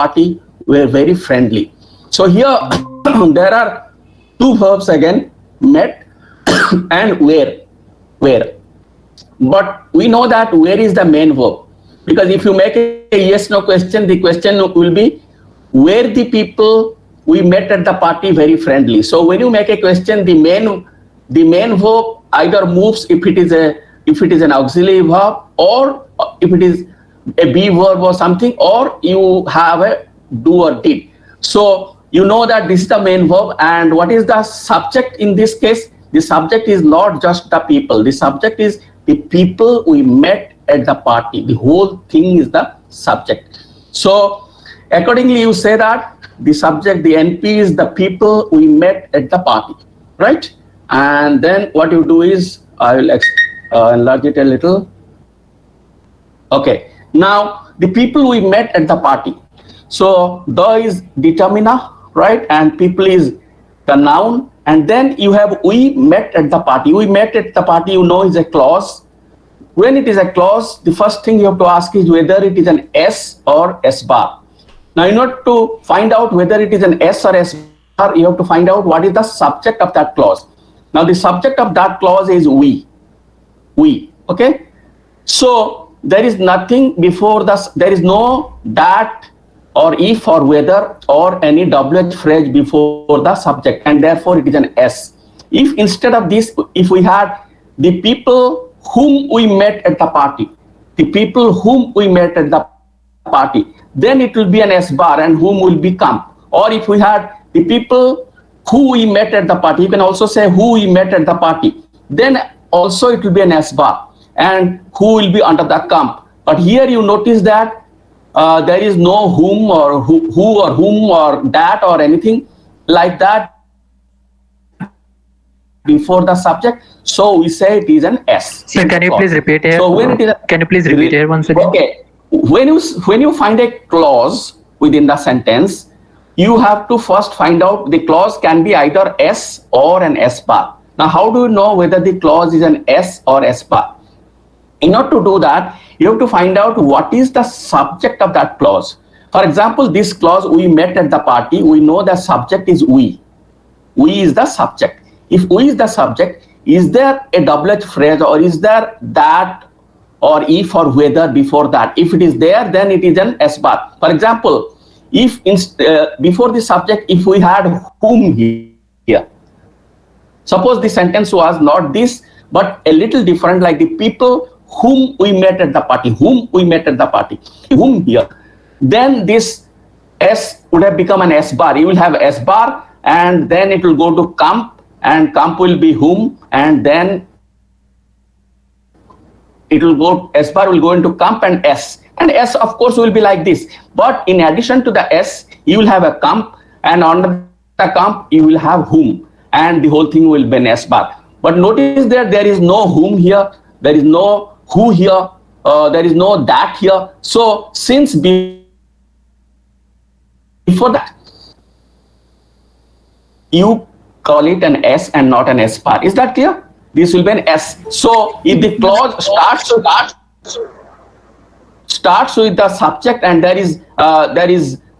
party were very friendly. So here there are two verbs again, met and were. Where. But we know that where is the main verb, because if you make a yes no question, the question will be where the people we met at the party very friendly. So when you make a question, the main verb either moves if it is an auxiliary verb, or if it is a be verb or something, or you have a do or did. So you know that this is the main verb. And what is the subject in this case? The subject is not just the people. The subject is the people we met at the party. The whole thing is the subject. So accordingly, you say that the subject, the NP, is the people we met at the party, right? And then what you do is, I will enlarge it a little. Okay, now the people we met at the party. So the is determiner, right? And people is the noun. And then you have we met at the party. We met at the party, you know, is a clause. When it is a clause, the first thing you have to ask is whether it is an S or S bar. Now, in order to find out whether it is an S or S bar, you have to find out what is the subject of that clause. Now, the subject of that clause is we, okay? So, there is nothing before there is no that or if or whether or any WH phrase before the subject, and therefore it is an S. If instead of this, if we had the people whom we met at the party, the people whom we met at the party, then it will be an S bar, and whom will become. Or if we had the people who we met at the party, you can also say who we met at the party, then also it will be an S bar, and who will be under the comp. But here you notice that there is no whom or who or whom or that or anything like that before the subject. So we say it is an S. Sir, can you please repeat here? So when it is can you please repeat here once again? Okay. When you find a clause within the sentence, you have to first find out the clause can be either S or an S bar. Now, how do you know whether the clause is an S or S bar? In order to do that, you have to find out what is the subject of that clause. For example, this clause, we met at the party, we know the subject is we. We is the subject. If we is the subject, is there a WH phrase, or is there that or if or whether before that? If it is there, then it is an S bar. For example, if before the subject, if we had whom here, suppose the sentence was not this, but a little different, like the people whom we met at the party, whom we met at the party, whom here, then this S would have become an S bar. You will have S bar, and then it will go to comp, and comp will be whom, and then it will go, S bar will go into comp and S. And S, of course, will be like this. But in addition to the S, you will have a comp, and under the comp, you will have whom, and the whole thing will be an S bar. But notice that there is no whom here, there is no who here, there is no that here. So since before that, you call it an S and not an S bar. Is that clear? This will be an S. So if the clause starts with the subject, and there is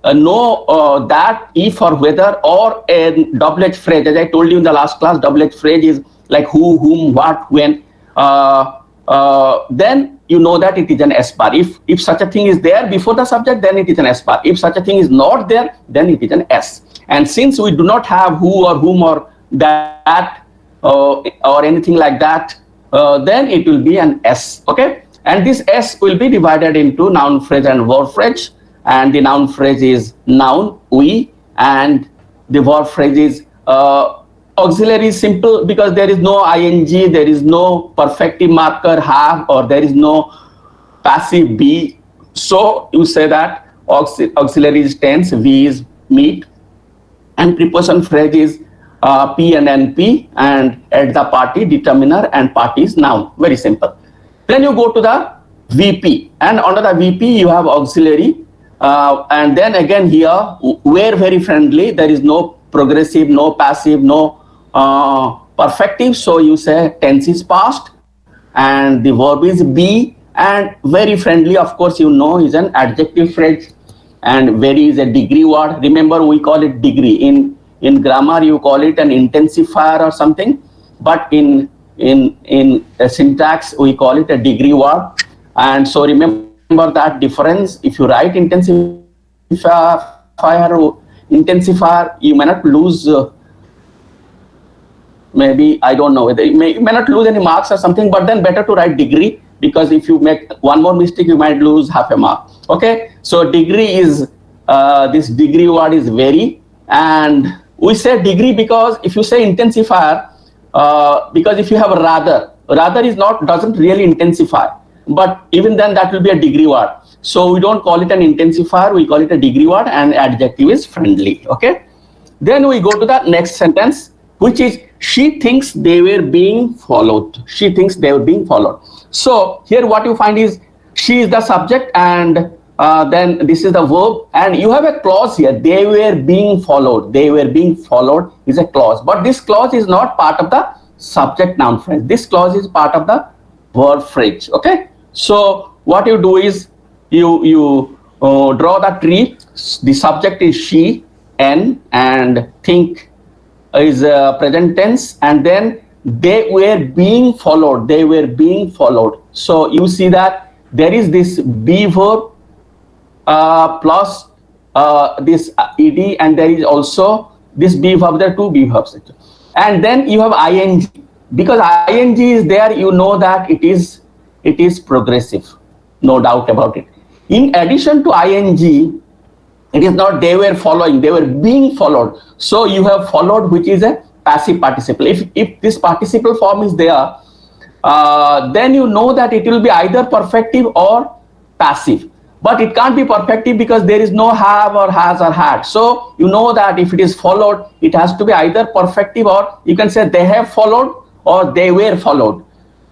no that, if or whether, or a WH phrase. As I told you in the last class, WH phrase is like who, whom, what, when. Then you know that it is an S bar. If such a thing is there before the subject, then it is an S bar. If such a thing is not there, then it is an S. And since we do not have who or whom or that or anything like that, then it will be an S. Okay, and this S will be divided into noun phrase and verb phrase. And the noun phrase is noun, we, and the verb phrase is auxiliary is simple because there is no ing, there is no perfective marker have, or there is no passive be. So you say that auxiliary is tense, we is meet, and preposition phrase is P and NP, and at the party, determiner, and party is noun. Very simple. Then you go to the VP, and under the VP you have auxiliary, and then again here, where very friendly, there is no progressive, no passive, no perfective. So you say tense is past, and the verb is be, and very friendly, of course, you know, is an adjective phrase. and very is a degree word. Remember, we call it degree. In grammar, you call it an intensifier or something, but in syntax, we call it a degree word. And so remember that difference. If you write intensifier, you may not lose. Maybe, I don't know whether you may not lose any marks or something, but then better to write degree, because if you make one more mistake, you might lose half a mark. Okay, so degree is this degree word is very, and we say degree because if you say intensifier, because if you have a rather is not, doesn't really intensify, but even then that will be a degree word. So we don't call it an intensifier, we call it a degree word, and adjective is friendly. Okay, then we go to the next sentence, which is she thinks they were being followed. She thinks they were being followed. So here what you find is she is the subject, and then this is the verb, and you have a clause here. They were being followed. They were being followed is a clause, but this clause is not part of the subject noun phrase. This clause is part of the verb phrase. Okay. So what you do is you draw the tree. The subject is she, N, and think is present tense, and then they were being followed. They were being followed. So you see that there is this be verb plus this ed, and there is also this be verb. There are two be verbs, and then you have ing. Because ing is there, you know that it is progressive, no doubt about it. In addition to ing, it is not they were following, they were being followed. So you have followed, which is a passive participle. If this participle form is there, then you know that it will be either perfective or passive. But it can't be perfective because there is no have or has or had. So you know that if it is followed, it has to be either perfective, or you can say they have followed or they were followed.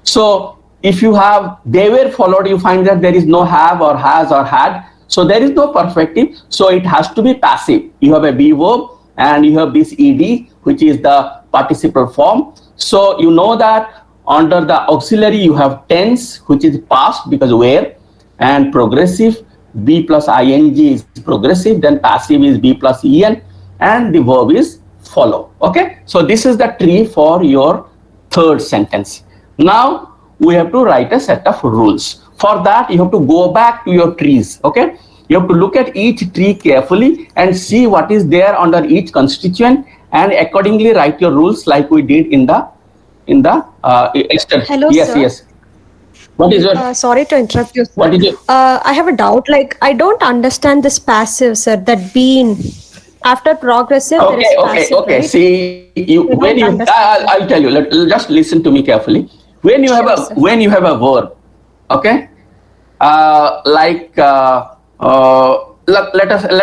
So if you have they were followed, you find that there is no have or has or had. So there is no perfective, so it has to be passive. You have a be verb and you have this ed, which is the participle form. So you know that under the auxiliary you have tense, which is past because where, and progressive, be plus ing is progressive, then passive is be plus en, and the verb is follow. Okay, so this is the tree for your third sentence. Now we have to write a set of rules. For that, you have to go back to your trees. Okay, you have to look at each tree carefully and see what is there under each constituent, and accordingly write your rules like we did in the external. Hello, yes, sir. yes. What is your? Sorry to interrupt you, sir. What is your? I have a doubt. Like, I don't understand this passive, sir. That being after progressive, there is passive. Okay. Right? See, I'll tell you. Just listen to me carefully. When you have a verb, okay, let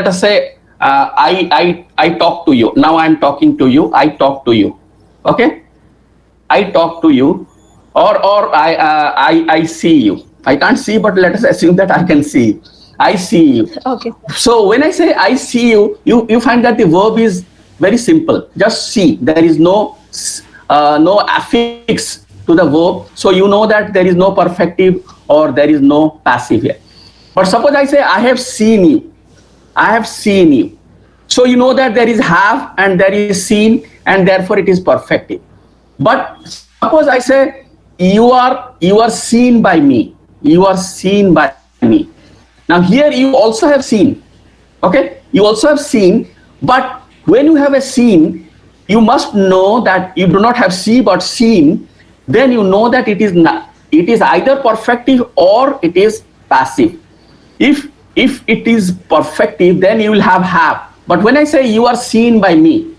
us say I talk to you. Now I am talking to you. I talk to you. Okay, I talk to you, or I see you. I can't see, but let us assume that I can see. I see you. Okay. So when I say I see you, you find that the verb is very simple. Just see. There is no affix to the verb, so you know that there is no perfective or there is no passive here. But suppose I say I have seen you. I have seen you. So you know that there is have and there is seen, and therefore it is perfective. But suppose I say you are seen by me. You are seen by me. Now here you also have seen. Okay, you also have seen, but when you have a seen, you must know that you do not have see but seen. Then you know that it is either perfective or it is passive. If it is perfective, then you will have. But when I say you are seen by me,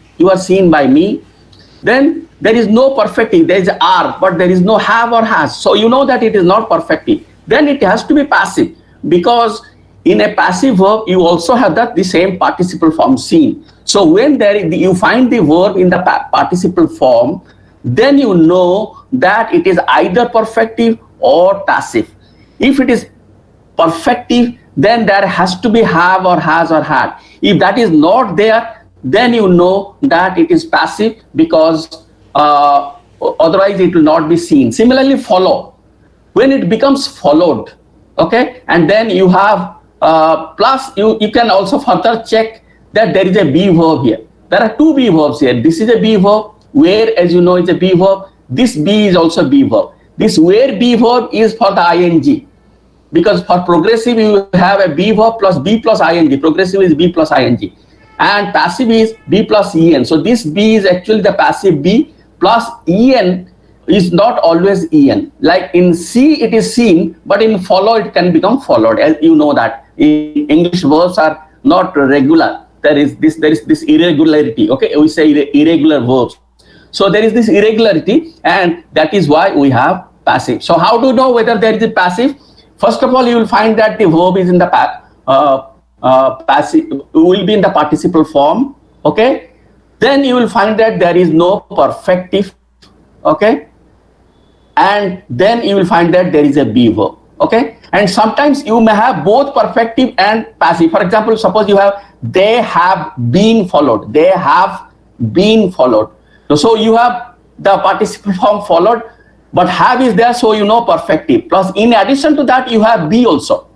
then there is no perfective. There is are, but there is no have or has. So you know that it is not perfective. Then it has to be passive, because in a passive verb you also have the same participle form seen. So when you find the verb in the participle form, then you know that it is either perfective or passive. If it is perfective, then there has to be have or has or had. If that is not there, then you know that it is passive, because otherwise it will not be seen. Similarly, follow. When it becomes followed, okay, and then you have plus you can also further check that there is a be verb here. There are two be verbs here. This is a be verb, where, as you know, is a be verb. This be is also be verb. This where be verb is for the ing, because for progressive you have a be verb plus be plus ing. Progressive is be plus ing, and passive is be plus en. So this be is actually the passive be plus en is not always en. Like in see it is seen, but in follow it can become followed. As you know that in English verbs are not regular. There is this irregularity. Okay, we say irregular verbs. So there is this irregularity, and that is why we have passive. So how to know whether there is a passive? First of all, you will find that the verb is in the passive, will be in the participle form. Okay, then you will find that there is no perfective. Okay, and then you will find that there is a be verb. Okay, and sometimes you may have both perfective and passive. For example, suppose you have they have been followed. They have been followed. So you have the participle form followed, but have is there, so you know perfective. Plus, in addition to that, you have be also.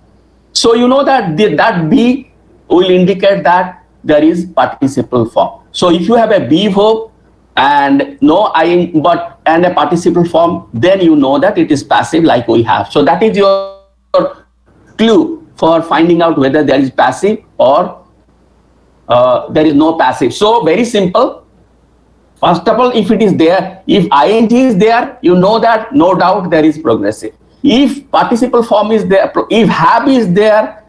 So you know that that be will indicate that there is participle form. So if you have a be verb and no ing but and a participle form, then you know that it is passive, like we have. So that is your clue for finding out whether there is passive or there is no passive. So very simple. First of all, if it is there, if ing is there, you know that no doubt there is progressive. If participle form is there, if have is there,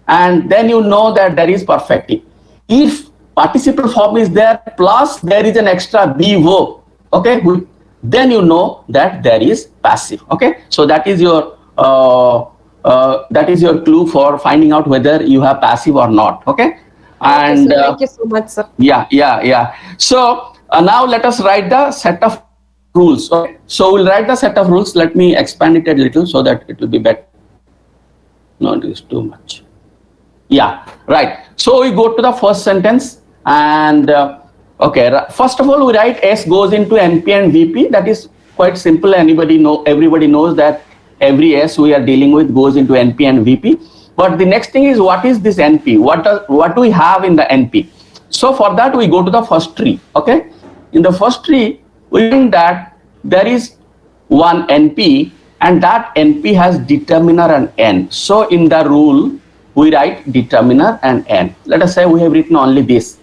and then you know that there is perfective. If participle form is there plus there is an extra be verb, okay, then you know that there is passive. Okay, so that is your clue for finding out whether you have passive or not. Okay, and thank you so much, sir. Yeah. So now let us write the set of rules. Okay, so we'll write the set of rules. Let me expand it a little so that it will be better. No, it is too much. Yeah, right. So we go to the first sentence, and okay, first of all we write S goes into NP and VP. That is quite simple. Everybody knows that every S we are dealing with goes into NP and VP. But the next thing is, what is this NP? What do we have in the NP? So for that we go to the first tree. Okay, in the first tree we find that there is one NP, and that NP has determiner and N. So in the rule we write determiner and N. Let us say we have written only this.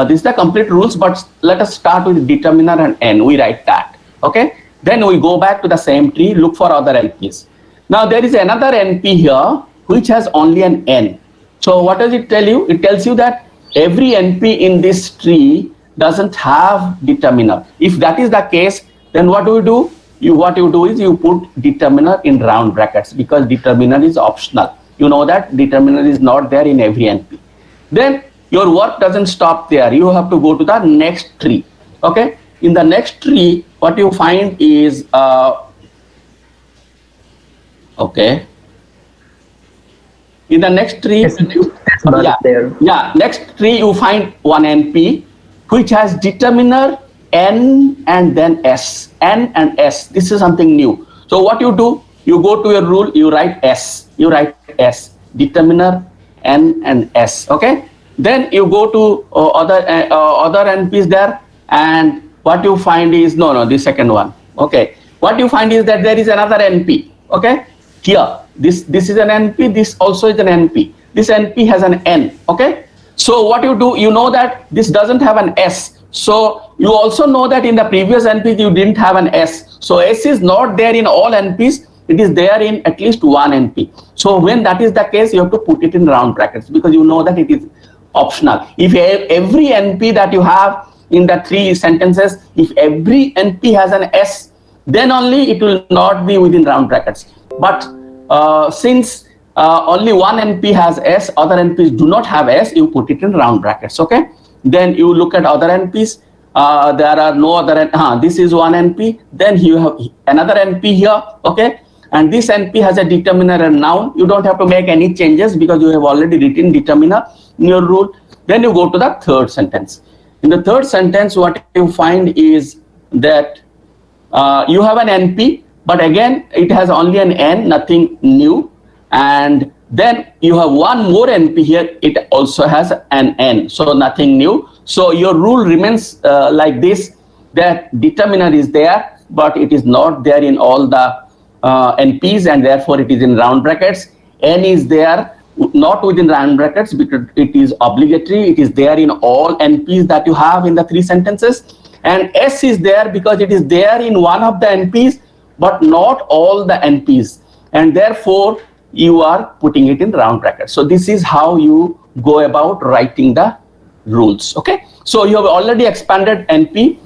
This is the complete rules, but let us start with determiner and N. We write that. Okay, then we go back to the same tree, look for other NPs. Now there is another NP here which has only an N. So what does it tell you? It tells you that every NP in this tree doesn't have determiner. If that is the case, then what do you do? What you do is you put determiner in round brackets, because determiner is optional. You know that determiner is not there in every NP. Then your work doesn't stop there. You have to go to the next tree. Okay, in the next tree what you find is okay, in the next tree next tree you find one NP which has determiner N and then S. N and S. This is something new. So what you do, you go to your rule, you write S. Determiner N and S. Okay, then you go to other NPs there, and what you find is the second one. Okay, what you find is that there is another NP. Okay, here this is an NP, this also is an NP. This NP has an N. Okay, so what you do, you know that this doesn't have an S. So you also know that in the previous NP you didn't have an S. So S is not there in all NPs. It is there in at least one NP. So when that is the case, you have to put it in round brackets, because you know that it is optional. If every NP that you have in the three sentences, if every NP has an S, then only it will not be within round brackets. But since only one NP has S, other NPs do not have S, you put it in round brackets. Okay, then you look at other NPs. There are no other. This is one NP. Then you have another NP here. Okay, and this NP has a determiner and noun. You don't have to make any changes because you have already written determiner in your rule. Then you go to the third sentence. In the third sentence, what you find is that you have an NP, but again it has only an N, nothing new, and Then you have one more NP here. It also has an N. So nothing new. So your rule remains like this, that determiner is there, but it is not there in all the NPs, and therefore it is in round brackets. N is there, not within round brackets because it is obligatory. It is there in all NPs that you have in the 3 sentences. And S is there because it is there in one of the NPs, but not all the NPs. And therefore, you are putting it in round brackets. So this is how you go about writing the rules. Okay. So you have already expanded NP,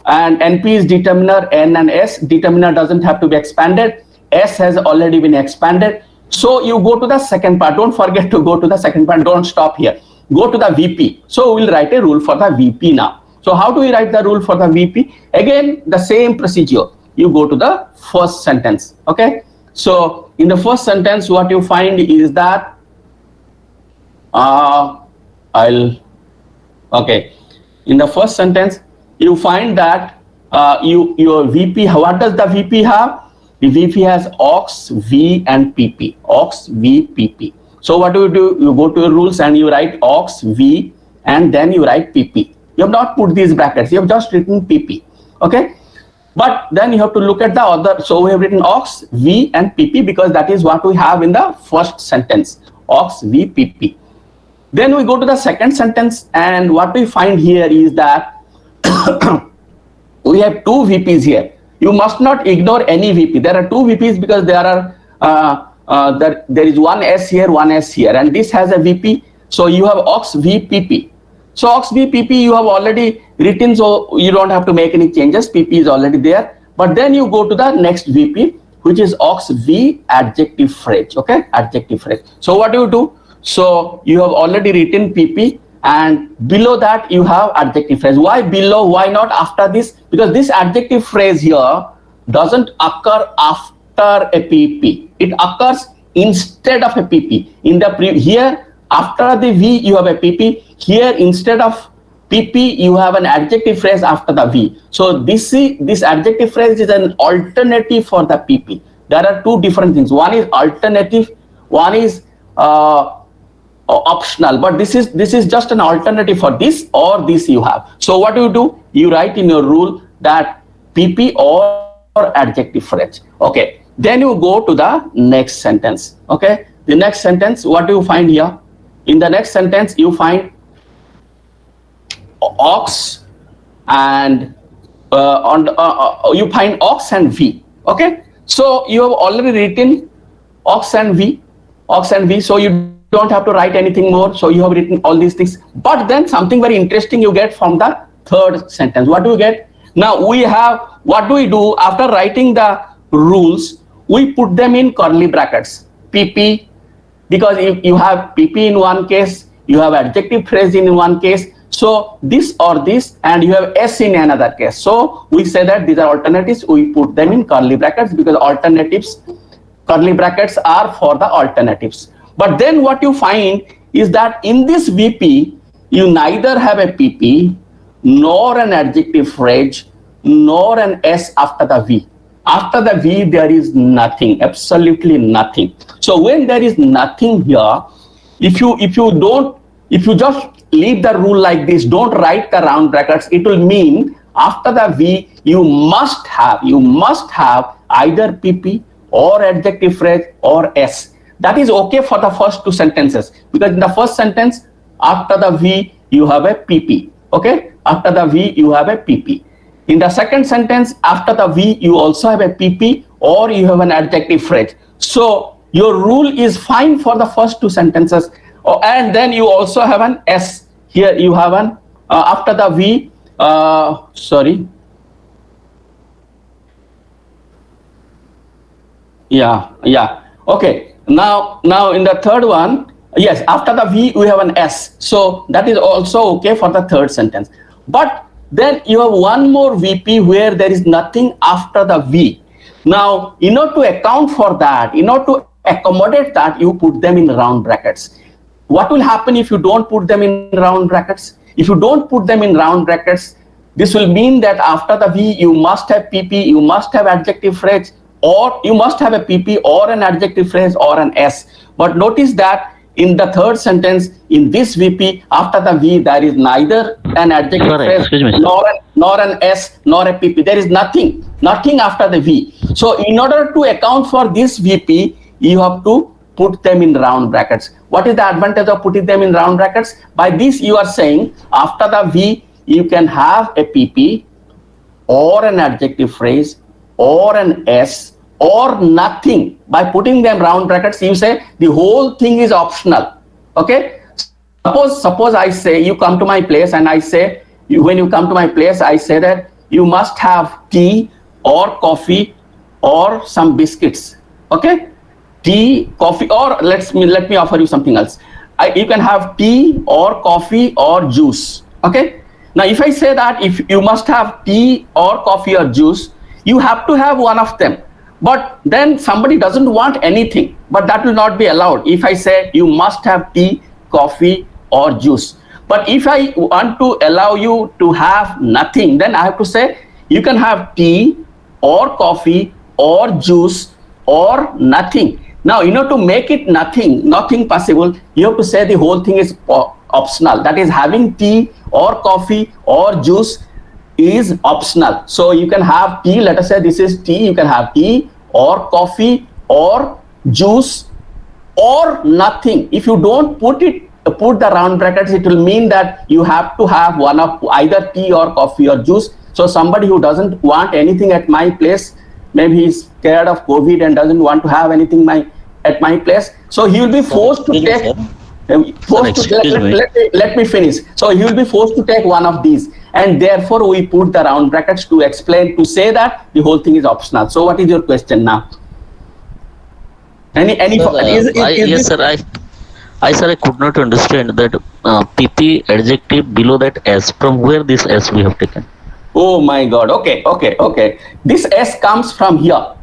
and NP is determiner, N and S. Determiner doesn't have to be expanded. S has already been expanded. So you go to the second part. Don't forget to go to the second part. Don't stop here. Go to the VP. So we'll write a rule for the VP now. So how do we write the rule for the VP? Again, the same procedure. You go to the first sentence. Okay. So in the first sentence, what you find is that in the first sentence, you find that your VP, what does the VP have? The VP has aux, V and PP. Aux, V, PP. So what do? You go to your rules and you write aux, V, and then you write PP. You have not put these brackets. You have just written PP. Okay. But then you have to look at the other. So we have written aux, V and PP because that is what we have in the first sentence. Aux, V, PP. Then we go to the second sentence, and what we find here is that we have 2 VPs here. You must not ignore any VP. There are 2 VPs because there are there is one S here, one S here, and this has a VP. So you have aux, V, PP. So aux, V, PP you have already written, so you don't have to make any changes. PP is already there. But then you go to the next VP, which is aux, V, adjective phrase. Okay, adjective phrase. So what do? So you have already written PP, and below that you have adjective phrase. Why below? Why not after this? Because this adjective phrase here doesn't occur after a PP. It occurs instead of a PP. In the here after the V you have a PP. Here instead of PP you have an adjective phrase after the V. So this adjective phrase is an alternative for the PP. There are 2 different things. One is alternative. One is optional, but this is just an alternative for this or this you have. So what do? You write in your rule that PP or adjective phrase. Okay. Then you go to the next sentence. Okay. The next sentence, what do you find here? In the next sentence, you find aux and you find aux and V. Okay. So you have already written aux and V. So you don't have to write anything more. So you have written all these things. But then something very interesting you get from the third sentence. What do you get? Now we have, what do we do after writing the rules? We put them in curly brackets. PP, because if you have PP in one case, you have adjective phrase in one case. So this or this, and you have S in another case. So we say that these are alternatives. We put them in curly brackets because alternatives, curly brackets are for the alternatives. But then what you find is that in this VP, you neither have a PP, nor an adjective phrase, nor an S after the V. After the V, there is nothing, absolutely nothing. So when there is nothing here, if you just leave the rule like this, don't write the round brackets, it will mean after the V, you must have either PP or adjective phrase or S. That is okay for the first 2 sentences, because in the first sentence, after the V, you have a PP. Okay, after the V, you have a PP. In the second sentence, after the V, you also have a PP or you have an adjective phrase. So your rule is fine for the first 2 sentences. Oh, and then you also have an S. Here you have an, after the V, Okay. Now in the third one, yes, after the V, we have an S. So that is also okay for the third sentence. But then you have one more VP where there is nothing after the V. Now, in order to account for that, in order to accommodate that, you put them in round brackets. What will happen if you don't put them in round brackets? If you don't put them in round brackets, this will mean that after the V, you must have PP, you must have adjective phrase, or you must have a PP or an adjective phrase or an S. But notice that in the third sentence, in this VP, after the V, there is neither an adjective Sorry, phrase excuse me, sir. nor an S nor a PP. There is nothing after the V. So in order to account for this VP, you have to put them in round brackets. What is the advantage of putting them in round brackets? By this, you are saying after the V, you can have a PP or an adjective phrase or an S or nothing. By putting them round brackets, you say the whole thing is optional. Okay? Suppose I say you come to my place and I say, when you come to my place, I say that you must have tea or coffee or some biscuits. Okay? Tea, coffee, or let me offer you something else. You can have tea or coffee or juice. Okay? Now, if I say that if you must have tea or coffee or juice, you have to have one of them. But then somebody doesn't want anything, but that will not be allowed. If I say you must have tea, coffee or juice. But if I want to allow you to have nothing, then I have to say you can have tea or coffee or juice or nothing. Now, to make it nothing possible, you have to say the whole thing is optional. That is, having tea or coffee or juice is optional. So you can have tea, let us say this is tea, you can have tea or coffee or juice or nothing. If you don't put the round brackets, it will mean that you have to have one of either tea or coffee or juice. So somebody who doesn't want anything at my place, maybe he's scared of COVID and doesn't want to have anything at my place, so he will be forced to take let me finish. So he will be forced to take one of these, and therefore we put the round brackets to explain, to say that the whole thing is optional. So what is your question now? Yes, sir. I could not understand that PP adjective below that S. From where this S we have taken? Oh my God. Okay. This S comes from here.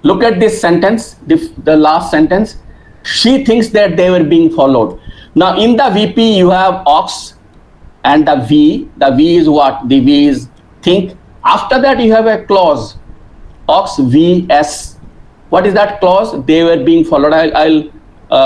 Look at this sentence, the last sentence. She thinks that they were being followed. Now in the VP you have ox and the V. The V is what? The V is think. After that you have a clause, ox, V, S. What is that clause? They were being followed. I'll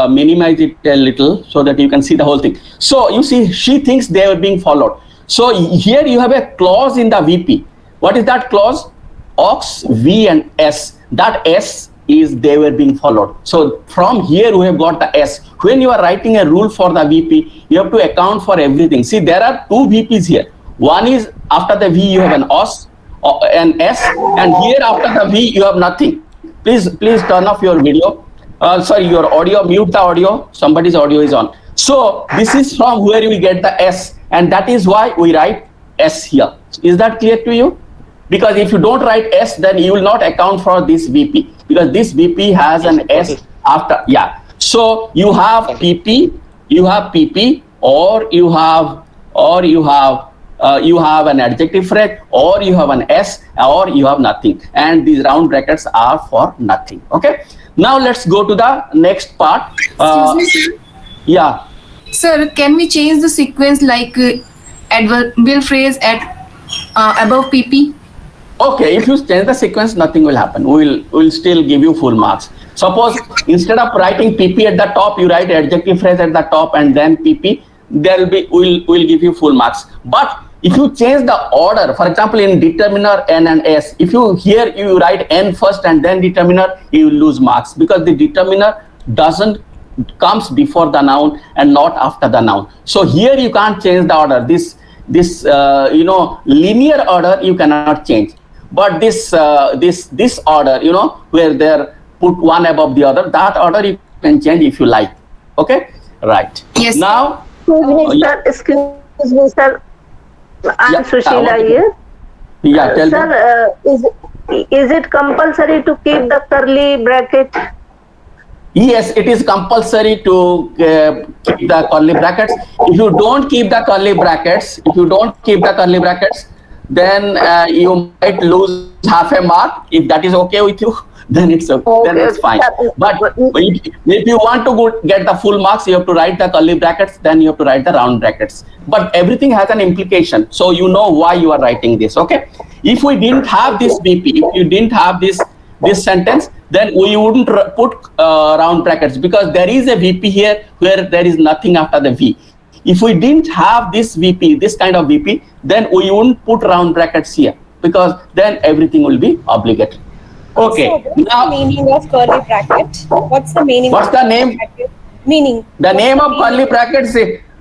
minimize it a little so that you can see the whole thing. So you see, she thinks they were being followed. So here you have a clause in the VP. What is that clause? Ox, V and S. That S is they were being followed. So from here we have got the S. When you are writing a rule for the VP, you have to account for everything. See, there are two VPs here. One is after the V you have an an S, and here after the V you have nothing. Please turn off your video. Your audio, mute the audio. Somebody's audio is on. So this is from where we get the S, and that is why we write S here. Is that clear to you? Because if you don't write S, then you will not account for this VP, because this VP has an S after. Yeah. So you have PP, or you have an adjective phrase, or you have an S, or you have nothing, and these round brackets are for nothing. Okay. Now let's go to the next part. Excuse me, sir. Yeah. Sir, can we change the sequence like adverbial phrase at above PP? Okay, if you change the sequence, nothing will happen. We'll still give you full marks. Suppose instead of writing PP at the top, you write adjective phrase at the top and then PP. We'll give you full marks. But if you change the order, for example, in determiner N and S, if you write N first and then determiner, you will lose marks, because the determiner comes before the noun and not after the noun. So here you can't change the order. This linear order you cannot change. But this order, where they're put one above the other, that order you can change if you like. Okay, right. Yes. Now, Excuse me, sir. I'm Sushila here. Yeah, tell me. Sir, is it compulsory to keep the curly bracket? Yes, it is compulsory to keep the curly brackets. If you don't keep the curly brackets, then you might lose half a mark. If that is okay with you, then it's okay. Then it's fine. But if you want to get the full marks, you have to write the curly brackets, then you have to write the round brackets. But everything has an implication, so you know why you are writing this. Okay. If we didn't have this VP, if you didn't have this this sentence, then we wouldn't put round brackets, because there is a VP here where there is nothing after the V. If we didn't have this VP, this kind of VP, then we wouldn't put round brackets here, because then everything will be obligatory. Okay. So what's Now, the meaning of curly bracket? What's the meaning? What's of the curly name? bracket? Meaning. the What's name the of curly meaning? brackets,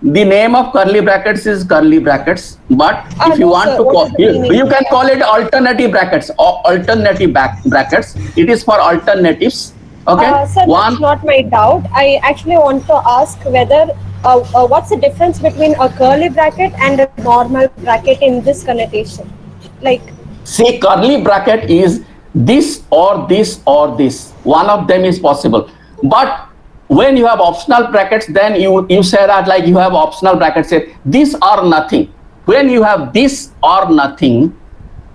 the name of curly brackets is curly brackets, but if you no, want sir. to What call, is the meaning? you can call it alternative brackets or alternative brackets. It is for alternatives. Okay. Sir, that's not my doubt. I actually want to ask whether what's the difference between a curly bracket and a normal bracket in this connotation? Like, See, curly bracket is this or this or this. One of them is possible. But when you have optional brackets, then you say that, like, you have optional brackets, say this or nothing. When you have this or nothing,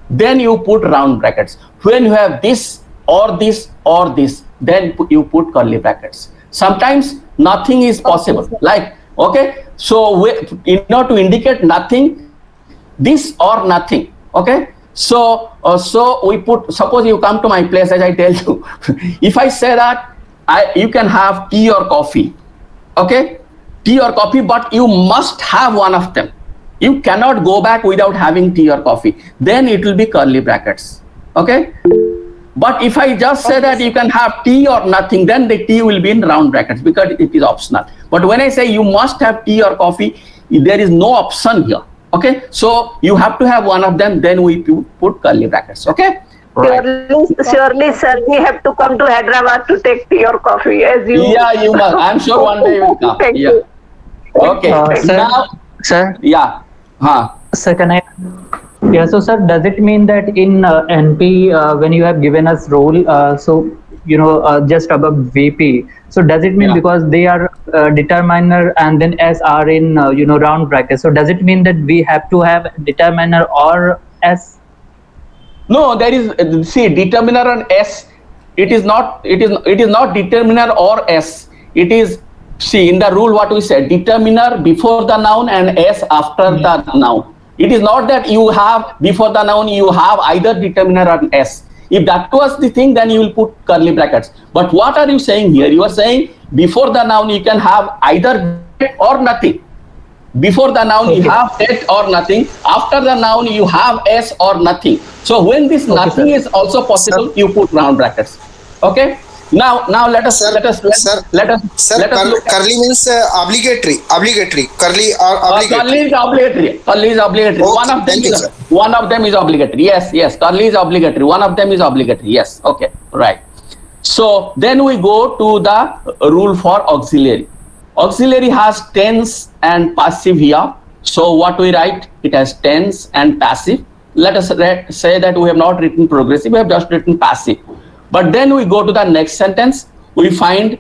then you put round brackets. When you have this or this or this, then you put curly brackets. Sometimes nothing is possible. Like, okay, so in order to indicate nothing, this or nothing. Okay. So we put, suppose you come to my place, as I tell you, if I say that you can have tea or coffee, okay, tea or coffee, but you must have one of them. You cannot go back without having tea or coffee. Then it will be curly brackets, okay. But if I just say that you can have tea or nothing, then the tea will be in round brackets because it is optional. But when I say you must have tea or coffee, there is no option here. Okay, so you have to have one of them, then we put curly brackets. Okay. Right. Surely, sir, we have to come to Hyderabad to take tea or coffee, as you. Yeah, you must. I'm sure one day you will come. Thank Yeah. you. Okay. Sir, Now, sir, yeah. sir, can I? Yeah, so sir, does it mean that in NP, when you have given us role, just above VP, so does it mean Yeah. because they are determiner and then S are in, round brackets, so does it mean that we have to have determiner or S? No, there is, see, determiner and S. It is not determiner or S. It is, see, in the rule what we said, determiner before the noun and S after the noun. It is not that you have before the noun you have either determiner or S. If that was the thing, then you will put curly brackets. But what are you saying here? You are saying before the noun you can have either or nothing. Before the noun you have it or nothing. After the noun you have S or nothing. So when this nothing is also possible, you put round brackets. Okay. Now let us look. Curly means obligatory. Curly or obligatory. Curly is obligatory. Okay, One of them is obligatory. Yes. Curly is obligatory. One of them is obligatory. Yes. Okay. Right. So then we go to the rule for auxiliary. Auxiliary has tense and passive here. So what we write? It has tense and passive. Let us say that we have not written progressive. We have just written passive. But then we go to the next sentence. We find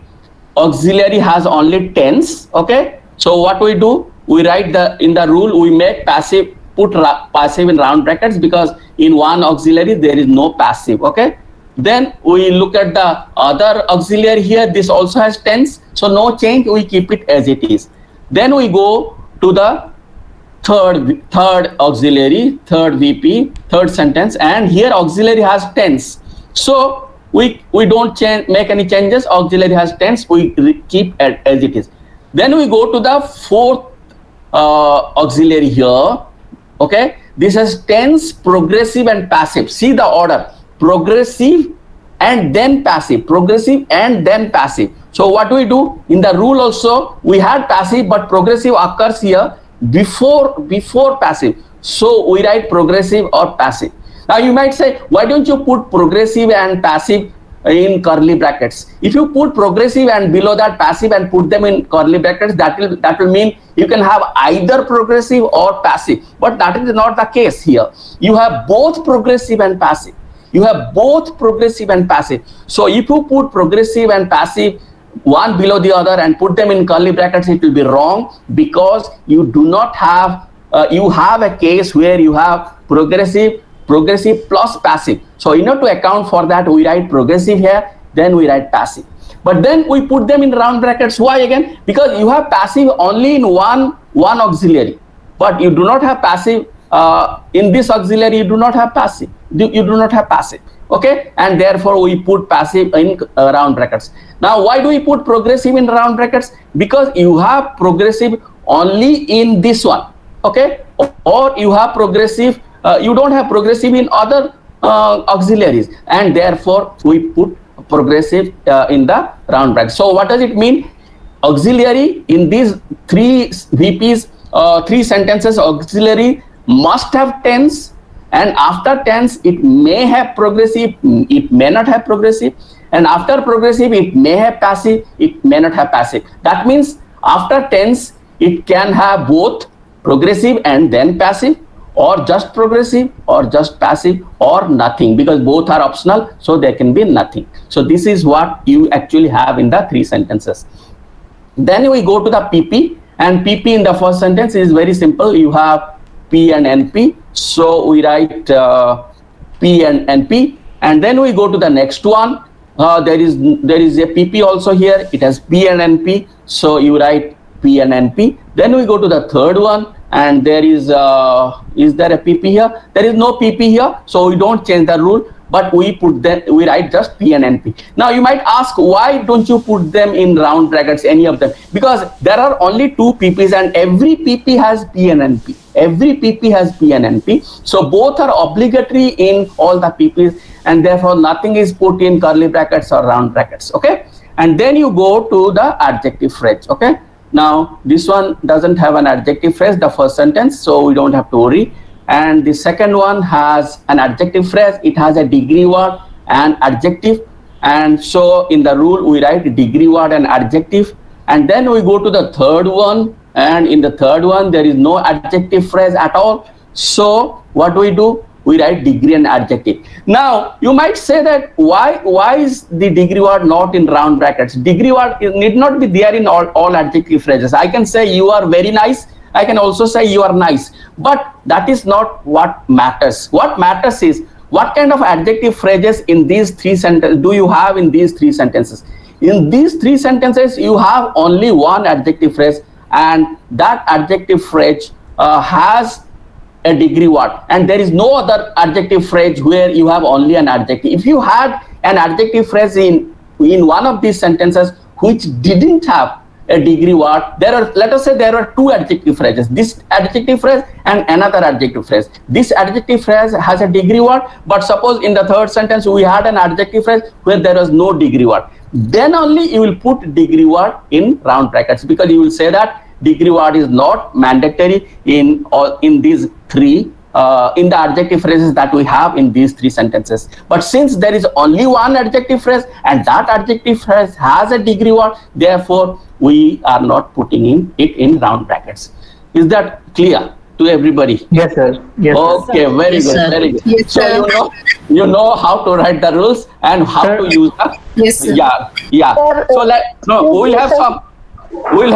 auxiliary has only tense. Okay. So what we do? We write in the rule, we make passive, put passive in round brackets, because in one auxiliary there is no passive. Okay. Then we look at the other auxiliary here. This also has tense. So no change. We keep it as it is. Then we go to the third auxiliary, third VP, third sentence, and here auxiliary has tense. So we don't make any changes. Auxiliary has tense. We keep it as it is. Then we go to the fourth auxiliary here. Okay, this has tense, progressive, and passive. See the order: progressive and then passive, progressive and then passive. So what we do in the rule also, we had passive, but progressive occurs here before passive. So we write progressive or passive. Now you might say, why don't you put progressive and passive in curly brackets? If you put progressive and below that passive and put them in curly brackets, that will mean you can have either progressive or passive. But that is not the case here. You have both progressive and passive. So if you put progressive and passive one below the other and put them in curly brackets, it will be wrong, because you do not have, you have a case where you have progressive plus passive. So in order to account for that, we write progressive here, then we write passive. But then we put them in round brackets. Why again? Because you have passive only in one auxiliary, but you do not have passive in this auxiliary. You do not have passive. You do not have passive. Okay, and therefore we put passive in round brackets. Now, why do we put progressive in round brackets? Because you have progressive only in this one, okay, or you have progressive, you don't have progressive in other auxiliaries, and therefore we put progressive in the round bracket. So what does it mean? Auxiliary in these three VPs, three sentences, auxiliary must have tense, and after tense it may have progressive, it may not have progressive, and after progressive it may have passive, it may not have passive. That means after tense it can have both progressive and then passive, or just progressive or just passive, or nothing, because both are optional, so there can be nothing. So this is what you actually have in the three sentences. Then we go to the PP, and PP in the first sentence is very simple. You have P and NP, so we write P and NP, and then we go to the next one. There is a PP also here. It has P and NP, so you write P and NP. Then we go to the third one, and there is there a PP here? There is no PP here, so we don't change the rule, but we write just P and NP. Now you might ask, why don't you put them in round brackets, any of them? Because there are only two PPs, and every PP has P and NP. Every PP has P and NP, so both are obligatory in all the PPs, and therefore nothing is put in curly brackets or round brackets. Okay, and then you go to the adjective phrase. Okay, now this one doesn't have an adjective phrase, the first sentence, so we don't have to worry. And the second one has an adjective phrase. It has a degree word and adjective, and so in the rule we write degree word and adjective. And then we go to the third one, and in the third one there is no adjective phrase at all, so what do? We write degree and adjective. Now you might say that why is the degree word not in round brackets? Degree word need not be there in all adjective phrases. I can say you are very nice, I can also say you are nice, but that is not what matters. What matters is what kind of adjective phrases in these three sentences do you have in these three sentences. In these three sentences you have only one adjective phrase, and that adjective phrase has a degree word, and there is no other adjective phrase where you have only an adjective. If you had an adjective phrase in one of these sentences which didn't have a degree word, let us say there are two adjective phrases, this adjective phrase and another adjective phrase. This adjective phrase has a degree word, but suppose in the third sentence we had an adjective phrase where there was no degree word, then only you will put degree word in round brackets, because you will say that degree word is not mandatory in these three in the adjective phrases that we have in these three sentences. But since there is only one adjective phrase and that adjective phrase has a degree word, therefore we are not putting it in round brackets. Is that clear to everybody? Yes, sir. Yes. Okay, very Yes, good, sir. very good. Yes, So sir. you know how to write the rules and how Sir. to use them. Yes, sir. Yeah. Sir, So we'll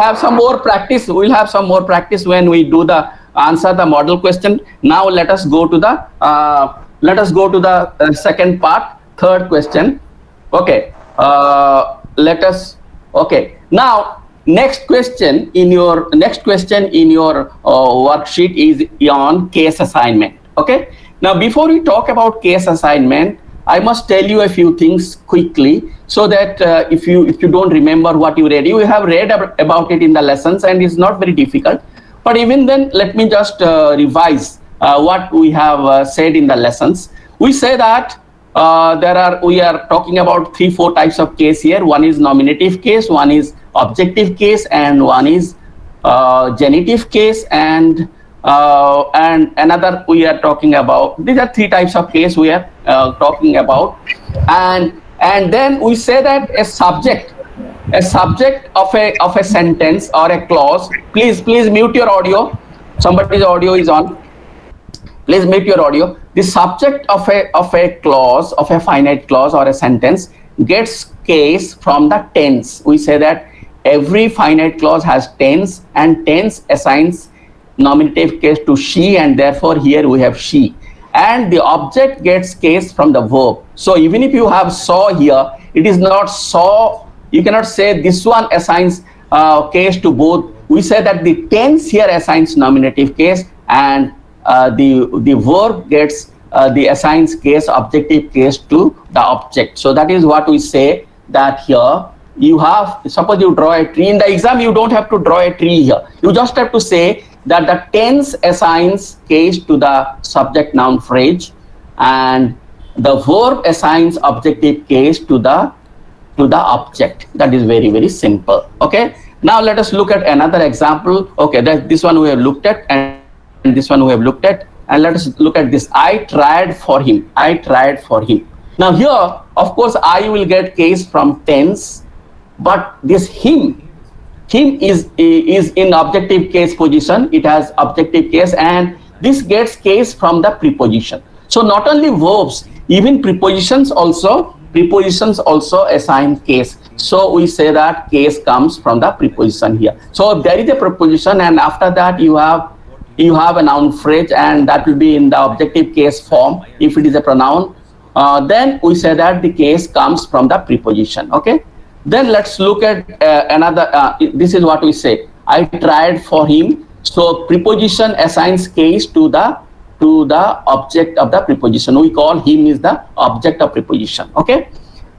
have some more practice. We'll have some more practice when we do the answer the model question. Now let us go to the second part, third question. Okay. Okay. Now next question in your worksheet is on case assignment. Okay. Now before we talk about case assignment, I must tell you a few things quickly, so that if you don't remember what you read, you have read about it in the lessons and it's not very difficult. But even then, let me just revise what we have said in the lessons. We say that we are talking about 3-4 types of case here. One is nominative case, one is objective case, and one is genitive case, and another we are talking about. These are 3 types of case we are talking about, and then we say that a subject of a sentence or a clause. Please mute your audio. Somebody's audio is on. Please mute your audio. The subject of a clause, of a finite clause or a sentence, gets case from the tense. We say that every finite clause has tense, and tense assigns nominative case to she, and therefore here we have she. And the object gets case from the verb. So even if you have saw here, it is not saw. You cannot say this one assigns case to both. We say that the tense here assigns nominative case, and the verb gets the assigns case, objective case to the object. So that is what we say, that here you have, suppose you draw a tree. In the exam, you don't have to draw a tree here. You just have to say that the tense assigns case to the subject noun phrase, and the verb assigns objective case to the object. That is very, very simple. Okay. Now let us look at another example. Okay, this one we have looked at, and this one we have looked at. And let us look at this. I tried for him. I tried for him. Now here, of course, I will get case from tense, but this him is in objective case position. It has objective case, and this gets case from the preposition. So not only verbs, even prepositions also assign case. So we say that case comes from the preposition here. So if there is a preposition, and after that you have a noun phrase, and that will be in the objective case form. If it is a pronoun, then we say that the case comes from the preposition. Okay. Then let's look at another. This is what we say. I tried for him. So preposition assigns case to the object of the preposition. We call him is the object of preposition. Okay.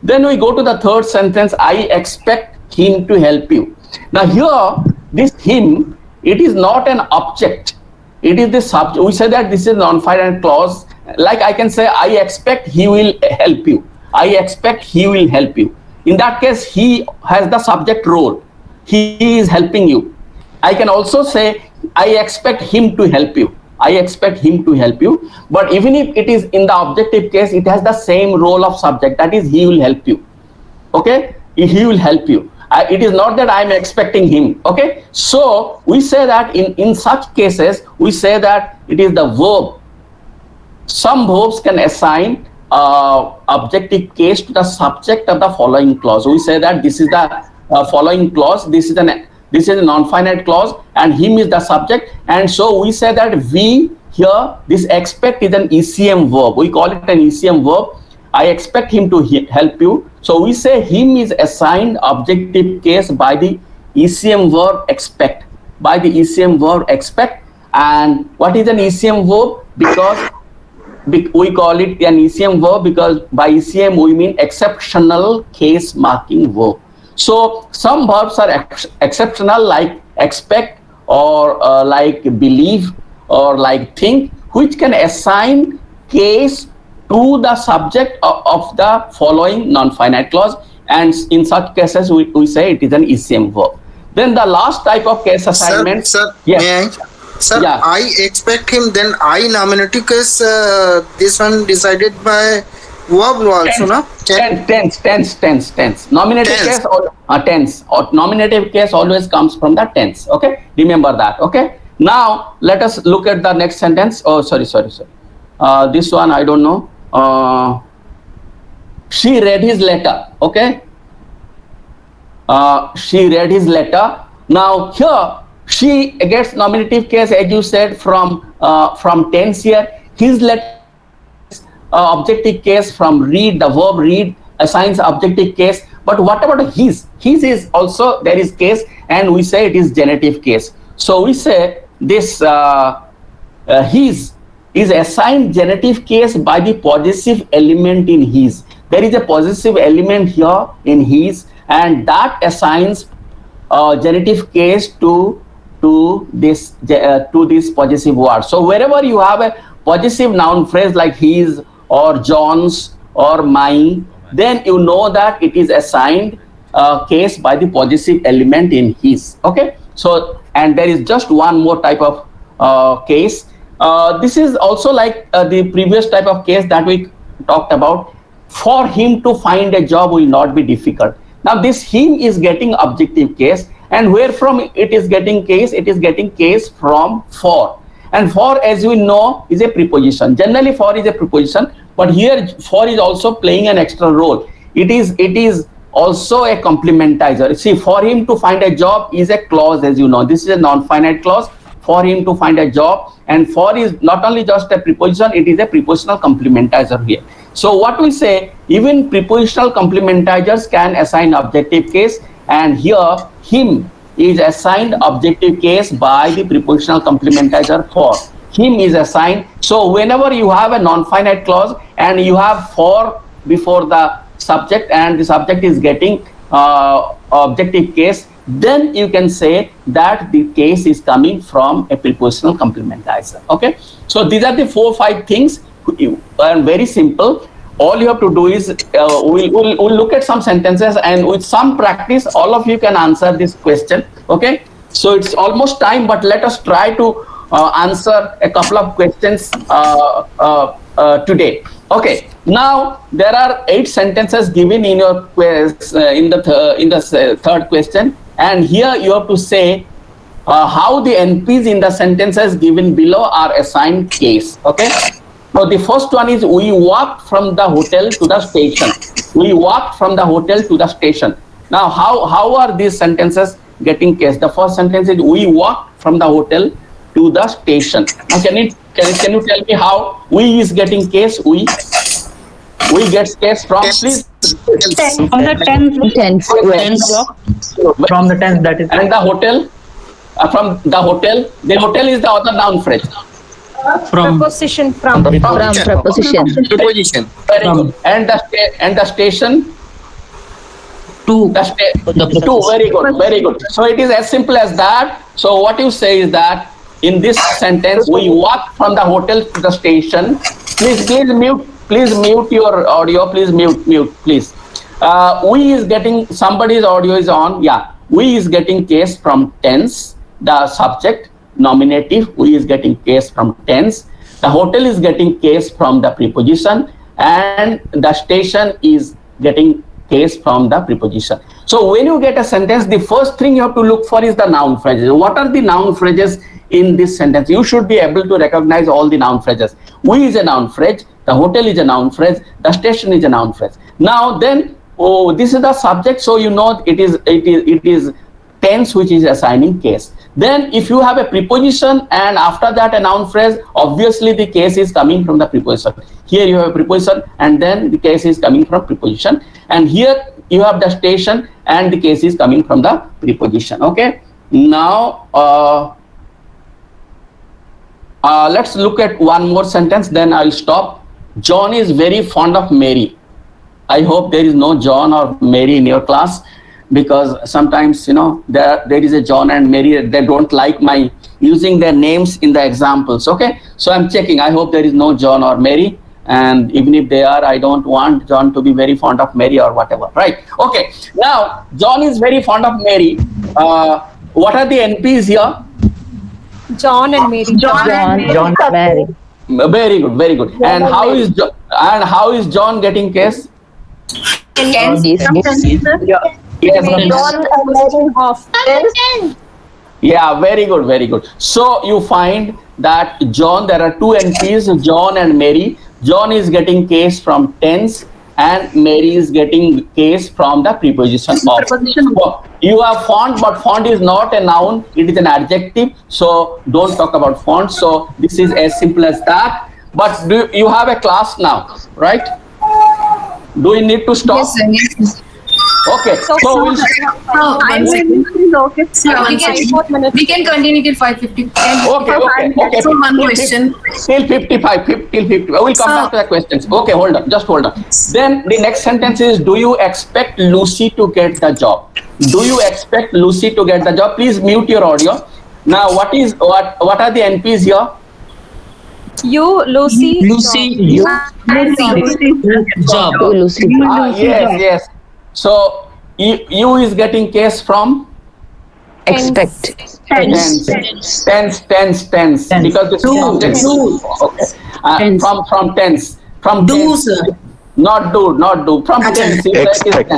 Then we go to the third sentence. I expect him to help you. Now here, this him, it is not an object. It is the subject. We say that this is non-finite clause. Like I can say, I expect he will help you. I expect he will help you. In that case, he has the subject role. He is helping you. I can also say, I expect him to help you. I expect him to help you. But even if it is in the objective case, it has the same role of subject. That is, he will help you. Okay? He will help you. It is not that I am expecting him. Okay, so we say that in such cases, we say that it is the verb. Some verbs can assign objective case to the subject of the following clause. We say that this is the following clause. This is a non-finite clause, and him is the subject. And so we say that we here, this expect is an ECM verb. We call it an ECM verb. I expect him to help you. So we say him is assigned objective case by the ECM verb expect. By the ECM verb expect. And what is an ECM verb? Because we call it an ECM verb because by ECM we mean exceptional case marking verb. So some verbs are exceptional, like expect, or like believe, or like think, which can assign case to the subject of the following non-finite clause, and in such cases we say it is an ECM verb. Then the last type of case assignment. Sir, yes. may I? Sir, Yeah. I expect him. Then I nominative case. This one decided by verb also, no? Tense. Nominative Tense. case or tense, or nominative case always comes from the tense. Okay, remember that. Okay. Now let us look at the next sentence. Oh, sorry. This one I don't know. She read his letter. Okay. She read his letter. Now here she gets nominative case, as you said, from tense here. His letter objective case from read. The verb read assigns objective case. But what about his? His is also there is case, and we say it is genitive case. So we say this his is assigned genitive case by the possessive element in his. There is a possessive element here in his, and that assigns genitive case to this possessive word. So wherever you have a possessive noun phrase like his or John's or mine, then you know that it is assigned case by the possessive element in his. Okay. So, and there is just one more type of case. This is also like the previous type of case that we talked about. For him to find a job will not be difficult. Now this him is getting objective case, and where from it is getting case? It is getting case from for. And for, as we know, is a preposition. Generally for is a preposition, but here for is also playing an extra role. It is also a complementizer. See, for him to find a job is a clause, as you know. This is a non-finite clause. For him to find a job, and for is not only just a preposition, it is a prepositional complementizer here. So what we say, even prepositional complementizers can assign objective case, and here him is assigned objective case by the prepositional complementizer for. him is assigned. So whenever you have a non-finite clause and you have for before the subject and the subject is getting objective case, then you can say that the case is coming from a prepositional complementizer. Okay, so these are the 4-5 things, and very simple. All you have to do is we'll look at some sentences, and with some practice all of you can answer this question. Okay, so it's almost time, but let us try to answer a couple of questions today. Okay, now there are 8 sentences given in your in the third question, and here you have to say how the NPs in the sentences given below are assigned case. Okay, so the first one is we walked from the hotel to the station. We walked from the hotel to the station. Now how are these sentences getting case? The first sentence is we walked from the hotel to the station. Now can you tell me how we is getting case? We gets case from, please. From the tense. From the tense, that is. And the hotel, from the hotel. The hotel is the other noun phrase. Preposition from. Preposition. Preposition. Very good. And the station. To. To. Very good. Very good. So it is as simple as that. So what you say is that in this sentence, we walk from the hotel to the station. Please mute your audio. Please mute. Please. We is getting, somebody's audio is on. Yeah. We is getting case from tense. The subject, nominative. We is getting case from tense. The hotel is getting case from the preposition, and the station is getting case from the preposition. So when you get a sentence, the first thing you have to look for is the noun phrases. What are the noun phrases in this sentence? You should be able to recognize all the noun phrases. We is a noun phrase, the hotel is a noun phrase, the station is a noun phrase. Now then, this is the subject, so you know it is tense which is assigning case. Then if you have a preposition and after that a noun phrase, obviously the case is coming from the preposition. Here you have a preposition and then the case is coming from preposition, and here you have the station and the case is coming from the preposition. Okay, now let's look at one more sentence, then I'll stop. John is very fond of Mary. I hope there is no John or Mary in your class, because sometimes, you know, there is a John and Mary, they don't like my using their names in the examples. Okay, so I'm checking. I hope there is no John or Mary, and even if they are, I don't want John to be very fond of Mary or whatever, right? Okay, now John is very fond of Mary. What are the NPs here? John and Mary. John, Mary. Very good, very good. And how is John getting case? Tense. Yes. John and Mary of tense. Yeah, very good, very good. So you find that John, there are 2 NPs, John and Mary. John is getting case from tense and Mary is getting case from the preposition of. So you have font, but font is not a noun, it is an adjective. So don't talk about font. So this is as simple as that. But do you have a class now, right? Do we need to stop? Yes, sir. Yes. Okay, so we'll One second. Sir, we can continue till 5:50. Okay. So one question. Till 55, till 50. We'll come back to the questions. Okay, hold on, just hold on. Then the next sentence is, do you expect Lucy to get the job? Do you expect Lucy to get the job? Please mute your audio. Now, what are the NPs here? You, Lucy. You. Job. Lucy. Yes. So you is getting case from Expect. tense because this is okay. From tense. From Do, tense. sir. Not do. From tense. Expect.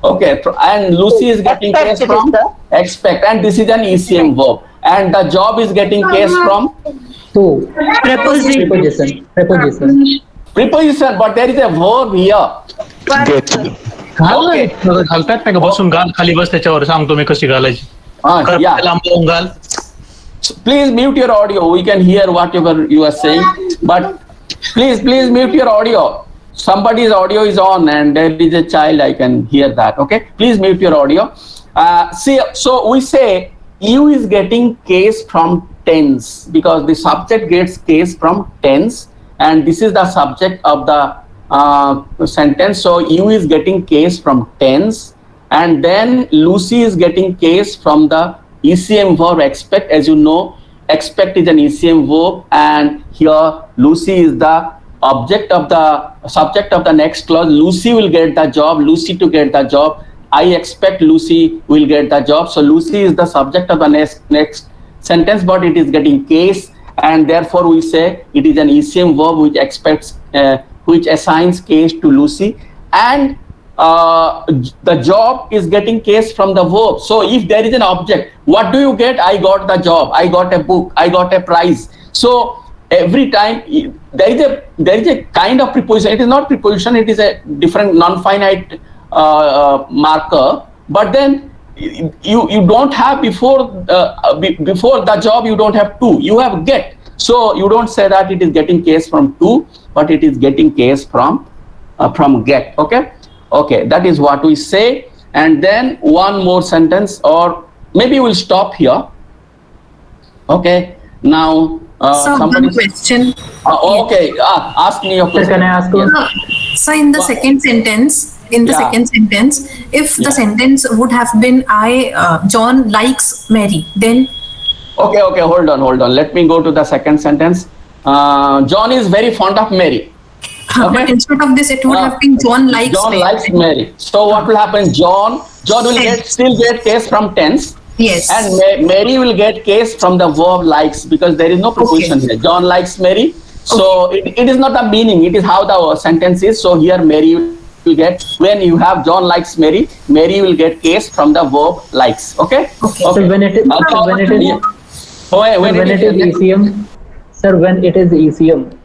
Okay, and Lucy is getting Expect case from expect, and this is an ECM verb, and the job is getting case from To. Preposition. preposition, but there is a verb here. Get. Okay. घालतात नाही का बसून गाल खाली बस त्याच्यावर सांगतो मी कशी घालायची Yeah. लांबवून घाल. Please mute your audio. We can hear whatever you are saying, but please mute your audio. Somebody's audio is on and there is a child. I can hear that. Okay, please mute your audio. See, so we say you is getting case from tense, because the subject gets case from tense, and this is the subject of the sentence. So you is getting case from tense, and then Lucy is getting case from the ECM verb expect. As you know, expect is an ECM verb, and here Lucy is the object of the subject of the next clause. Lucy will get the job, Lucy to get the job. I expect Lucy will get the job. So Lucy is the subject of the next sentence, but it is getting case, and therefore we say it is an ECM verb which expects, which assigns case to Lucy, and the job is getting case from the verb. So if there is an object, what do you get? I got the job, I got a book, I got a prize. So every time there is a kind of preposition. It is not preposition, it is a different non-finite marker, but then you don't have before the job, you don't have to, you have get. So you don't say that it is getting case from to, but it is getting case from get. Okay, that is what we say. And then one more sentence, or maybe we'll stop here. Okay, now So somebody. one question. Okay, ask me your Sir, question. can I ask you? So in the second sentence, if the sentence would have been John likes Mary, then Okay, hold on. Let me go to the second sentence. John is very fond of Mary. but instead of this, it would have been John likes John Mary. likes Mary. So what will happen? John will still get case from tense, Yes. and Mary will get case from the verb likes, because there is no preposition here. John likes Mary. So it is not the meaning, it is how the sentence is. So here Mary will get, when you have John likes Mary, Mary will get case from the verb likes. Okay. So when it is ECM, sir, when it is ECM.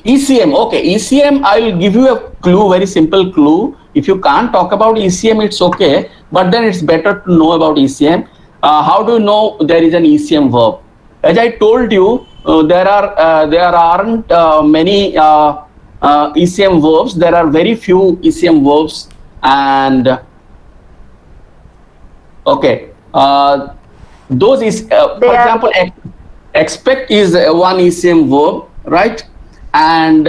ECM, okay. ECM, I will give you a clue, very simple clue. If you can't talk about ECM, it's okay, but then it's better to know about ECM. How do you know there is an ECM verb? As I told you, there aren't many ECM verbs. There are very few ECM verbs, and okay, those is for example, expect is one ECM verb, right? And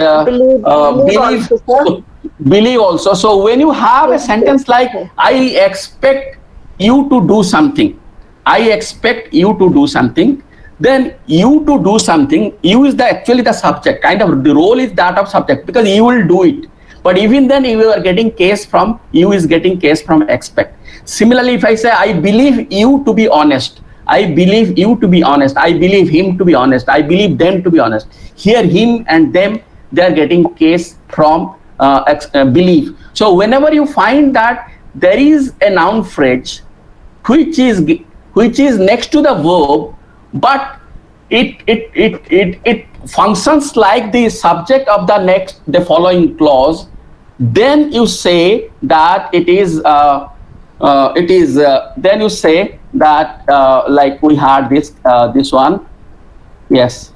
believe also. So when you have a sentence like I expect you to do something, I expect you to do something, then you to do something, you is actually the subject, kind of the role is that of subject, because you will do it. But even then you are getting case from, you is getting case from expect. Similarly, if I say I believe you to be honest, I believe you to be honest, I believe him to be honest, I believe them to be honest. Here him and them, they are getting case from belief. So whenever you find that there is a noun phrase which is next to the verb, but it functions like the subject of the following clause, then you say that it is then you say that like we had this one. Yes.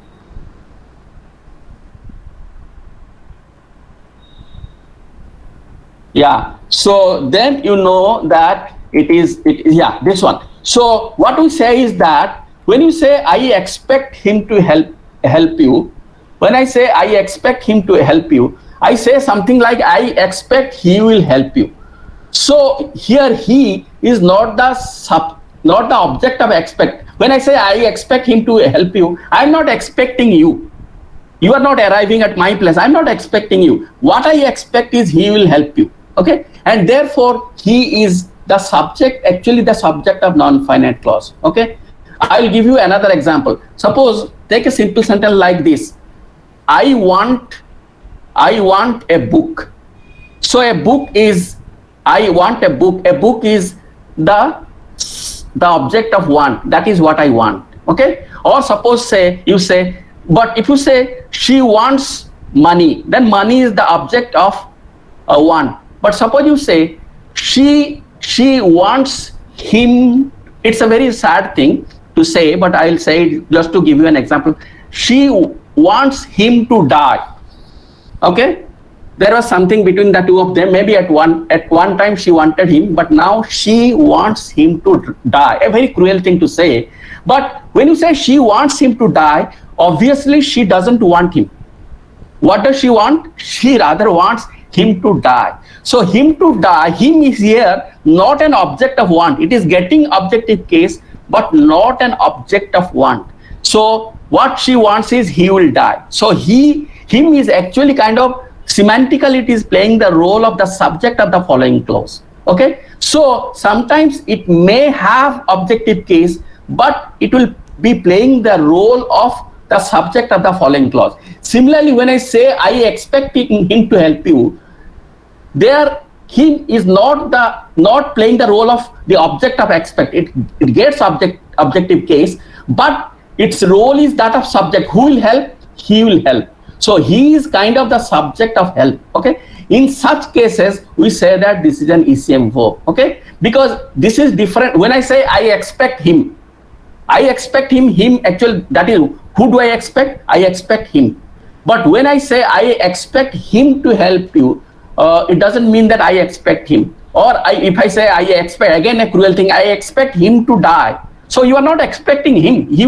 Yeah, so then you know that it is this one. So what we say is that when you say I expect him to help you, when I say I expect him to help you, I say something like I expect he will help you. So here he is not the object of expect. When I say I expect him to help you, I am not expecting you. You are not arriving at my place. I am not expecting you. What I expect is he will help you. Okay, and therefore he is the subject, actually the subject of non-finite clause. Okay, I will give you another example. Suppose take a simple sentence like this: I want a book. So a book is, I want a book. A book is the object of want. That is what I want. Okay, or suppose you say, but if you say she wants money, then money is the object of a want. But suppose you say she wants him. It's a very sad thing to say, but I'll say it just to give you an example. She wants him to die. Okay, there was something between the two of them. Maybe at one time she wanted him, but now she wants him to die. A very cruel thing to say. But when you say she wants him to die, obviously she doesn't want him. What does she want? She rather wants him to die. So him to die, him is here not an object of want. It is getting objective case, but not an object of want. So what she wants is he will die. So him is actually kind of semantically it is playing the role of the subject of the following clause. Okay. So sometimes it may have objective case, but it will be playing the role of the subject of the following clause. Similarly, when I say I expect him to help you, there him is not playing the role of the object of expect. It gets objective case, but its role is that of subject. Who will help? He will help. So he is kind of the subject of help. Okay. In such cases, we say that this is an ECM verb. Okay. Because this is different. When I say I expect him, him actually, that is, who do I expect? I expect him. But when I say I expect him to help you, it doesn't mean that I expect him. Or if I say I expect, again a cruel thing, I expect him to die. So you are not expecting him. He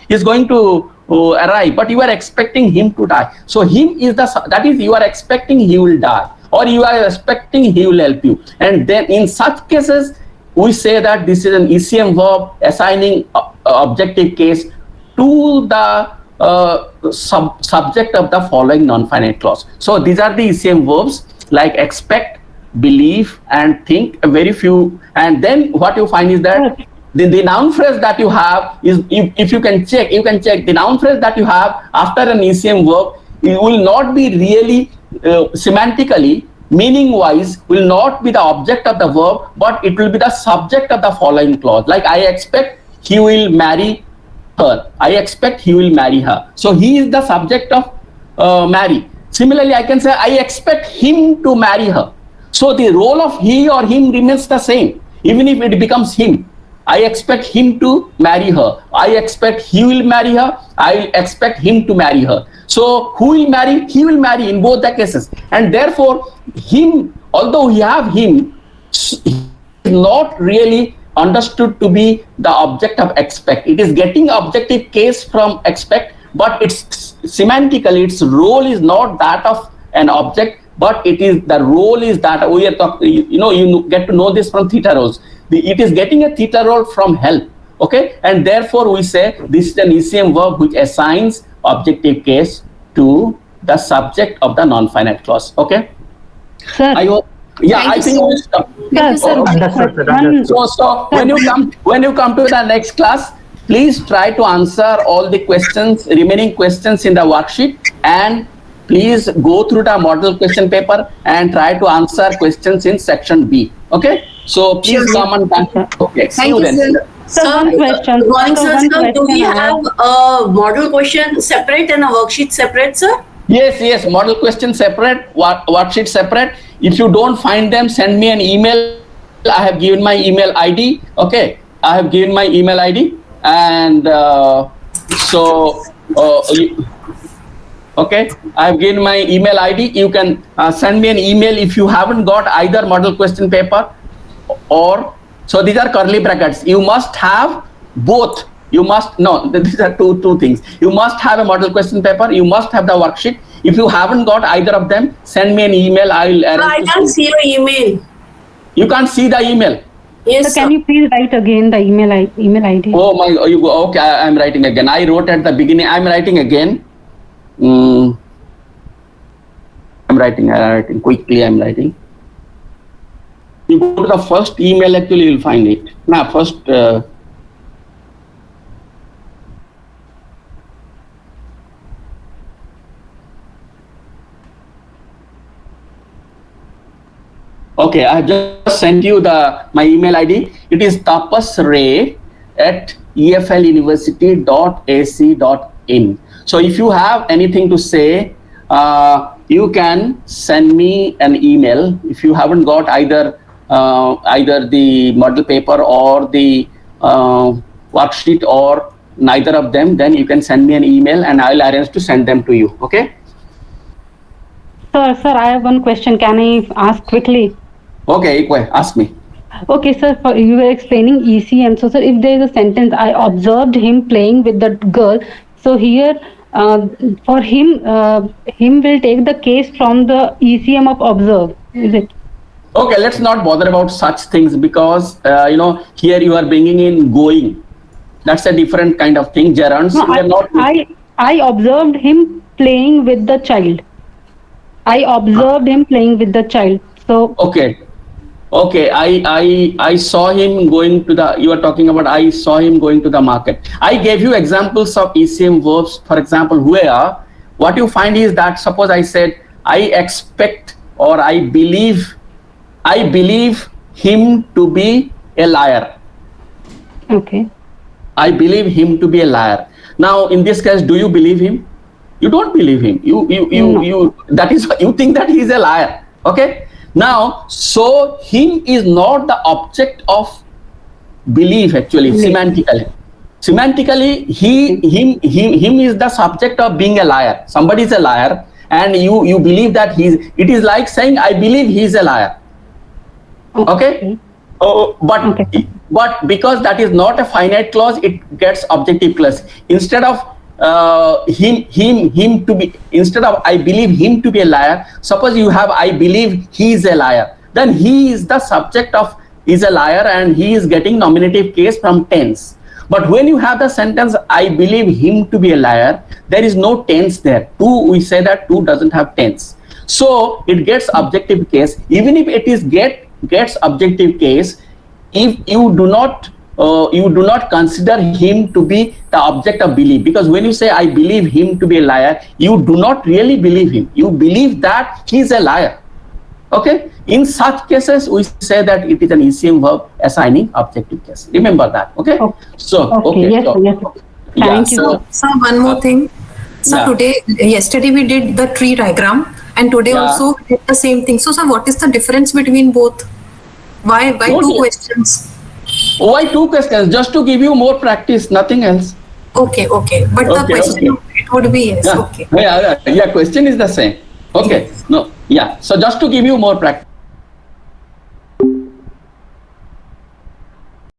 is going to arrive, but you are expecting him to die. So him is that is you are expecting he will die, or you are expecting he will help you. And then in such cases, we say that this is an ECM verb assigning objective case to the subject of the following non-finite clause. So these are the ECM verbs like expect, believe, and think. Very few. And then what you find is that the noun phrase that you have is, if you can check the noun phrase that you have after an ECM verb, it will not be really semantically, meaning wise, will not be the object of the verb, but it will be the subject of the following clause. Like I expect he will marry her. I expect he will marry her. So he is the subject of marry. Similarly, I can say I expect him to marry her. So the role of he or him remains the same, even if it becomes him. I expect him to marry her. I expect he will marry her. I expect him to marry her. So who will marry? He will marry in both the cases. And therefore, him, although we have him, is not really understood to be the object of expect. It is getting objective case from expect, but it's semantically, its role is not that of an object, but it is the role is that we are talking, you get to know this from theta roles. It is getting a theta role from help. Okay. And therefore we say this is an ECM verb which assigns objective case to the subject of the non-finite clause. Okay. Sir. I hope. Yeah, Thank I you, think sir. we'll stop. Thank you, sir. Understood. So when you come to the next class, please try to answer all the remaining questions in the worksheet, and please go through the model question paper and try to answer questions in section B. Okay. So please Sure. come and okay. See Thank you you, then. sir. Sir, one question. Good morning, Sir, sir. one Sir, do we question I have a model question separate and a worksheet separate, sir? Yes. Model question separate, worksheet separate. If you don't find them, send me an email. I have given my email ID. Okay. I have given my email ID, and okay. I have given my email ID. You can send me an email if you haven't got either model question paper or, so these are curly brackets. You must have both. You must, no, these are two things. You must have a model question paper. You must have the worksheet. If you haven't got either of them, send me an email. I will arrange. I can't see your email. You can't see the email. Yes, Sir, can you please write again the email ID? Oh my, you go. Okay, I'm writing again. I wrote at the beginning. I'm writing again. I'm writing quickly. I'm writing. You go to the first email. Actually, you'll find it. Now, first. Okay, I have just sent you my email ID. It is tapasray@efluniversity.ac.in. So if you have anything to say, you can send me an email. If you haven't got either the model paper or the worksheet or neither of them, then you can send me an email and I'll arrange to send them to you. Okay. Sir, I have one question. Can I ask quickly? Okay, Ikwe, ask me. Okay, sir, you were explaining ECM. So, sir, if there is a sentence, I observed him playing with the girl. So here, for him, him will take the case from the ECM of observe. Is it? Okay, let's not bother about such things because here you are bringing in going. That's a different kind of thing. Gerunds. No, We are not. I observed him playing with the child. I observed him playing with the child. So Okay. I saw him going to the. You are talking about. I saw him going to the market. I gave you examples of ECM verbs. For example, where what you find is that suppose I said I expect or I believe him to be a liar. okay. I believe him to be a liar. Now, in this case, do you believe him? You don't believe him. You that is, you think that he is a liar. Okay. Now, so him is not the object of belief actually, semantically. Semantically, him is the subject of being a liar. Somebody is a liar, and you believe that it is like saying, I believe he is a liar. Okay. But because that is not a finite clause, it gets objective clause. Instead of him to be, instead of I believe him to be a liar, suppose you have I believe he is a liar, then he is the subject of is a liar and he is getting nominative case from tense. But when you have the sentence I believe him to be a liar, there is no tense there. We say that to doesn't have tense, so it gets objective case. Even if it is gets objective case, if you do not consider him to be the object of belief, because when you say I believe him to be a liar, you do not really believe him. You believe that he is a liar. Okay. In such cases, we say that it is an ECM verb assigning objective case. Remember that. Okay. So okay. Yes, So, yes. Thank you. So one more thing. So yesterday we did the tree diagram, and today also we did the same thing. So sir, what is the difference between both? Why two questions? Why two questions? Just to give you more practice, nothing else. Okay. But the question it would be yes. Yeah. Okay. Yeah. Question is the same. Okay. No. Yeah. So just to give you more practice.